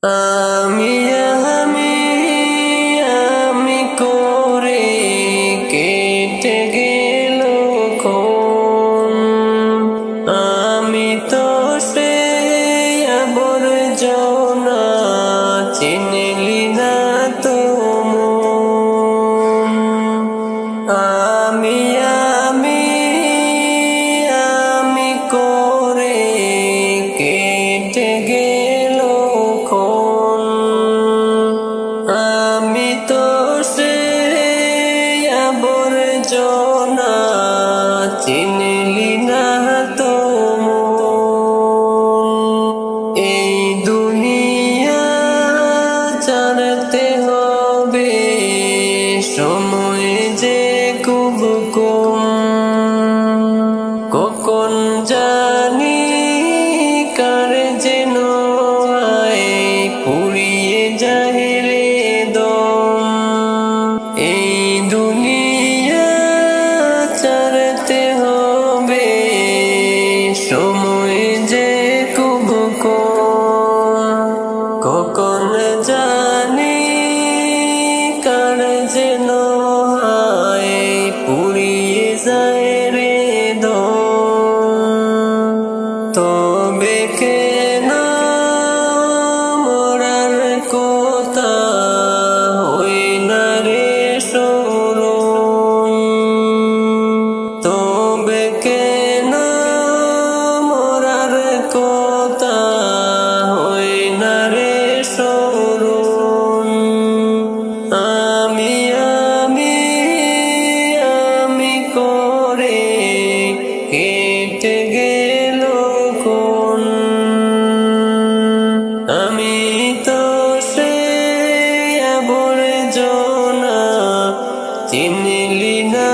আমি আমি আমি করে কেটে গেল ক্ষণ। আমি তো সে আবর্জনা, চিনলি না তো মন। আমি আমি আমি করে কেটে গেল ক্ষণ। আমি তো সে আবর্জনা, চিনলি না তো মন। এই দুনিয়া ছাড়তে হবে, সময় যে খুব কম। কখন জানি কার যেন আয় পুড়িয়ে যায় রে দম। এই দুনিয়া ছাড়তে হবে, সময় যে খুব কম। কখন জানি কার যেন আয় পুড়িয়ে যায় রে দম। তবে কেন মরার কথা হই না রে স্মরণ। তবে কেন মরার কথা হই না রে স্মরণ। আমি আমি আমি করে কেটে গেল ক্ষণ। আমি তো সে আবর্জনা, চিনলি না